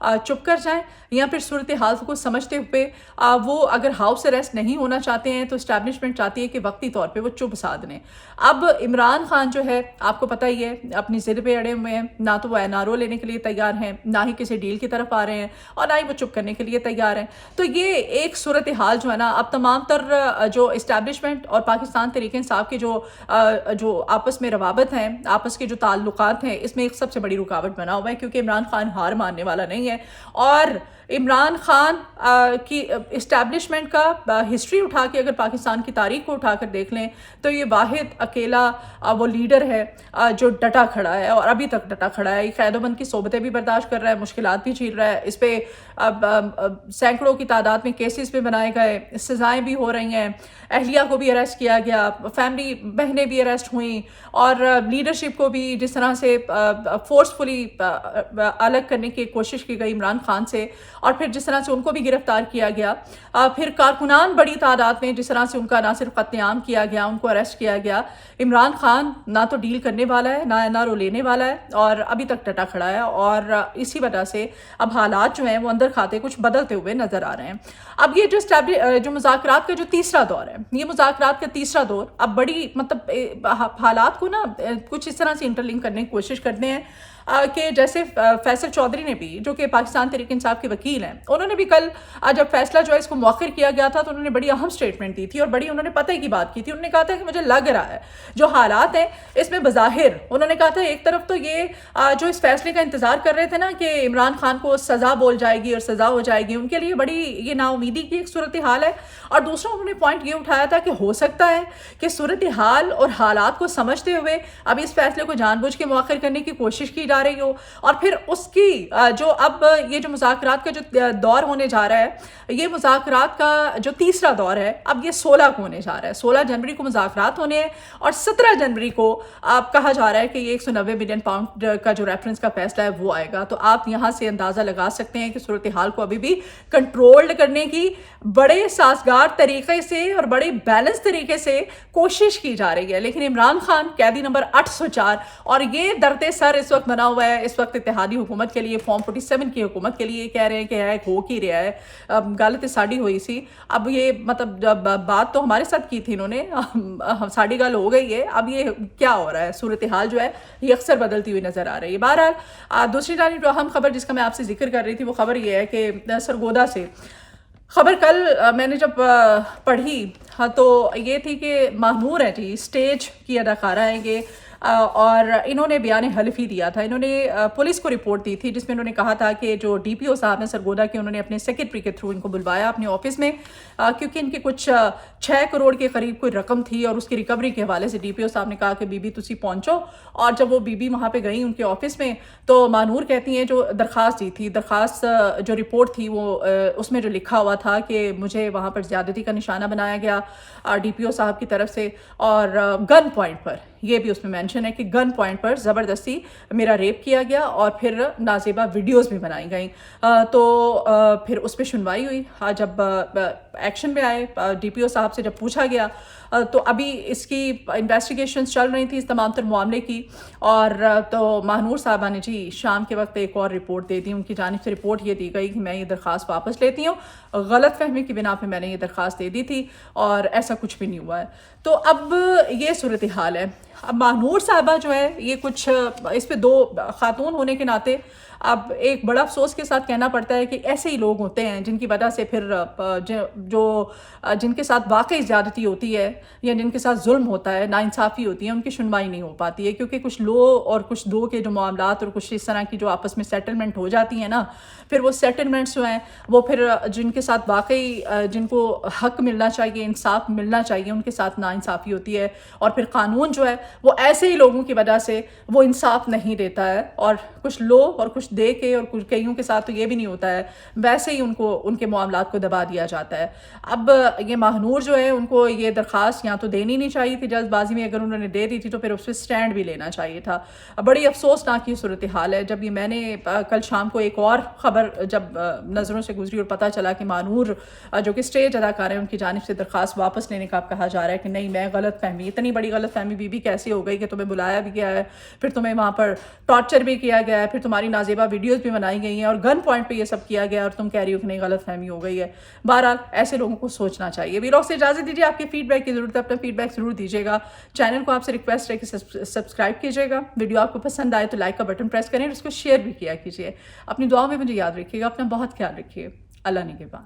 چپ کر جائیں یا پھر صورتحال کو سمجھتے ہوئے وہ اگر ہاؤس اریسٹ نہیں ہونا چاہتے ہیں تو اسٹیبلشمنٹ چاہتی ہے کہ وقتی طور پہ وہ چپ سادھ لیں. اب عمران خان جو ہے آپ کو پتہ ہی ہے اپنی ضد پہ اڑے ہوئے ہیں, نہ تو وہ NRO لینے کے لیے تیار ہیں, نہ ہی کسی ڈیل کی طرف آ رہے ہیں, اور نہ ہی وہ چپ کرنے کے لیے تیار ہیں. تو یہ ایک صورتحال جو ہے نا اب تمام تر جو اسٹیبلشمنٹ اور پاکستان تحریک انصاف کے جو آپس میں روابط ہیں, آپس کے جو تعلقات ہیں, اس میں ایک سب سے بڑی رکاوٹ بنا ہوا ہے, کیونکہ عمران خان ہار ماننے والا نہیں ہے. اور عمران خان کی اسٹیبلشمنٹ کا ہسٹری اٹھا کے اگر پاکستان کی تاریخ کو اٹھا کر دیکھ لیں تو یہ واحد اکیلا وہ لیڈر ہے جو ڈٹا کھڑا ہے, اور ابھی تک ڈٹا کھڑا ہے. یہ قید و بند کی صحبتیں بھی برداشت کر رہا ہے, مشکلات بھی جھیل رہا ہے. اس پہ سینکڑوں کی تعداد میں کیسز بھی بنائے گئے, سزائیں بھی ہو رہی ہیں, اہلیہ کو بھی اریسٹ کیا گیا, فیملی بہنیں بھی اریسٹ ہوئیں, اور لیڈرشپ کو بھی جس طرح سے فورسفلی الگ کرنے کی کوشش کی گئی عمران خان سے, اور پھر جس طرح سے ان کو بھی گرفتار کیا گیا. پھر کارکنان بڑی تعداد میں جس طرح سے ان کا نہ صرف قتل عام کیا گیا, ان کو اریسٹ کیا گیا. عمران خان نہ تو ڈیل کرنے والا ہے, نہ NRO لینے والا ہے, اور ابھی تک ڈٹا کھڑا ہے. اور اسی وجہ سے اب حالات جو ہیں وہ اندر کھاتے کچھ بدلتے ہوئے نظر آ رہے ہیں. اب یہ جو مذاکرات کا جو تیسرا دور ہے, یہ مذاکرات کا تیسرا دور اب بڑی مطلب حالات کو نا کچھ اس طرح سے انٹرلنک کرنے کی کوشش کرتے ہیں کہ جیسے فیصل چودھری نے بھی, جو کہ پاکستان تحریک انصاف کے وکیل ہیں, انہوں نے بھی کل جب فیصلہ جو ہے اس کو مؤخر کیا گیا تھا تو انہوں نے بڑی اہم سٹیٹمنٹ دی تھی, اور بڑی انہوں نے پتہ کی بات کی تھی. انہوں نے کہا تھا کہ مجھے لگ رہا ہے جو حالات ہیں اس میں بظاہر, انہوں نے کہا تھا ایک طرف تو یہ جو اس فیصلے کا انتظار کر رہے تھے نا کہ عمران خان کو سزا بول جائے گی اور سزا ہو جائے گی, ان کے لیے بڑی یہ نا امیدی کی ایک صورتحال ہے. اور دوسرا انہوں نے پوائنٹ یہ اٹھایا تھا کہ ہو سکتا ہے کہ صورتحال اور حالات کو سمجھتے ہوئے اب اس فیصلے کو جان بوجھ کے مؤخر کرنے کی کوشش کی جا رہی ہو, اور پھر اس کی جو اب یہ جو مذاکرات کا جو دور ہونے جا رہا ہے, یہ مذاکرات کا جو تیسرا دور ہے اب یہ 16 کو ہونے جا رہا ہے. 16 جنوری کو مذاکرات ہونے ہیں, اور 17 جنوری کو اب کہا جا رہا ہے کہ یہ 190 بلین پاؤنڈ کا جو ریفرنس کا فیصلہ ہے وہ آئے گا. تو آپ یہاں سے اندازہ لگا سکتے ہیں کہ صورتحال کو ابھی بھی کنٹرولڈ کرنے کی بڑے سازگار طریقے سے اور بڑے بیلنس طریقے سے کوشش کی جا رہی ہے. لیکن عمران خان قیدی نمبر 804, اور یہ درد سر اس وقت بنا ہوا ہے اس وقت اتحادی حکومت کے لیے, فارم 47 کی حکومت کے لیے. کہہ رہے ہیں کہ ہو کی رہا ہے, غلط ساڑی ہوئی سی. اب یہ مطلب بات تو ہمارے ساتھ کی تھی انہوں نے, ساڑی گال ہو گئی ہے, اب یہ کیا ہو رہا ہے, صورتحال جو ہے یہ اکثر بدلتی ہوئی نظر آ رہی ہے. بہرحال دوسری جانب جو اہم خبر جس کا میں آپ سے ذکر کر رہی تھی وہ خبر یہ ہے کہ سرگودا سے خبر کل میں نے جب پڑھی تو یہ تھی کہ ماہنور ہے جی, اسٹیج کی اداکارہ ہیں یہ, اور انہوں نے بیان حلفی دیا تھا. انہوں نے پولیس کو رپورٹ دی تھی جس میں انہوں نے کہا تھا کہ جو DPO صاحب ہیں سرگودا کے, انہوں نے اپنے سیکرٹری کے تھرو ان کو بلوایا اپنے آفس میں, کیونکہ ان کے کچھ 6 کروڑ کے قریب کوئی رقم تھی, اور اس کی ریکوری کے حوالے سے DPO صاحب نے کہا کہ بی بی تسی پہنچو. اور جب وہ بی بی وہاں پہ گئیں ان کے آفس میں تو مانور کہتی ہیں جو درخواست دی تھی, درخواست جو رپورٹ تھی وہ اس میں جو لکھا ہوا تھا کہ مجھے وہاں پر زیادتی کا نشانہ بنایا گیا DPO صاحب کی طرف سے, اور گن پوائنٹ پر, یہ بھی اس میں مینشن ہے کہ گن پوائنٹ پر زبردستی میرا ریپ کیا گیا, اور پھر نازیبہ ویڈیوز بھی بنائی گئیں. تو پھر اس پہ سنوائی ہوئی. جب ایکشن میں آئے DPO صاحب سے جب پوچھا گیا تو ابھی اس کی انویسٹیگیشنز چل رہی تھی اس تمام تر معاملے کی, اور تو ماہنور صاحبہ نے جی شام کے وقت ایک اور رپورٹ دے دی. ان کی جانب سے رپورٹ یہ دی گئی کہ میں یہ درخواست واپس لیتی ہوں, غلط فہمی کی بنا پہ میں نے یہ درخواست دے دی تھی, اور ایسا کچھ بھی نہیں ہوا ہے. تو اب یہ صورتحال ہے. اب ماہنور صاحبہ جو ہے یہ کچھ اس پہ 2 خاتون ہونے کے ناطے اب ایک بڑا افسوس کے ساتھ کہنا پڑتا ہے کہ ایسے ہی لوگ ہوتے ہیں جن کی وجہ سے پھر جن کے ساتھ واقعی زیادتی ہوتی ہے یا جن کے ساتھ ظلم ہوتا ہے, ناانصافی ہوتی ہے, ان کی سنوائی نہیں ہو پاتی ہے, کیونکہ کچھ لو اور کچھ دو کے جو معاملات اور کچھ اس طرح کی جو آپس میں سیٹلمنٹ ہو جاتی ہیں نا, پھر وہ سیٹلمنٹس جو ہیں وہ پھر جن کے ساتھ واقعی جن کو حق ملنا چاہیے, انصاف ملنا چاہیے, ان کے ساتھ ناانصافی ہوتی ہے, اور پھر قانون جو ہے وہ ایسے ہی لوگوں کی وجہ سے وہ انصاف نہیں دیتا ہے, اور کچھ لو اور کچھ دے کے, اور کچھ کئیوں کے ساتھ تو یہ بھی نہیں ہوتا ہے, ویسے ہی ان کے معاملات کو دبا دیا جاتا ہے. اب یہ ماہنور جو ہے ان کو یہ درخواست یا تو دینی نہیں چاہیے تھی جلد بازی میں, اگر انہوں نے دے دی تھی تو پھر اس پہ سٹینڈ بھی لینا چاہیے تھا. بڑی افسوسناک یہ صورتحال ہے. جب یہ میں نے کل شام کو ایک اور خبر جب نظروں سے گزری اور پتہ چلا کہ ماہنور جو کہ اسٹیج اداکار ہیں ان کی جانب سے درخواست واپس لینے کا کہا جا رہا ہے کہ نہیں میں غلط فہمی, اتنی بڑی غلط فہمی بی کیسی ہو گئی کہ تمہیں بلایا بھی گیا ہے, پھر تمہیں وہاں پر ٹارچر بھی کیا گیا ہے, پھر تمہاری نازیبہ جگہ ویڈیوز بھی بنائی گئی ہیں اور گن پوائنٹ پہ یہ سب کیا گیا اور تم کہہ رہی ہو کہ نہیں غلط فہمی ہو گئی ہے. بہرحال ایسے لوگوں کو سوچنا چاہیے. ویلاگ سے اجازت دیجیے. آپ کے فیڈ بیک کی ضرورت ہے, اپنا فیڈ بیک ضرور دیجیے گا. چینل کو آپ سے ریکویسٹ ہے کہ سبسکرائب کیجیے گا. ویڈیو آپ کو پسند آئے تو لائک کا بٹن پریس کریں اور اس کو شیئر بھی کیا کیجیے. اپنی دعاؤں میں مجھے یاد رکھیے گا. اپنا بہت خیال رکھیے. اللہ نگہبان.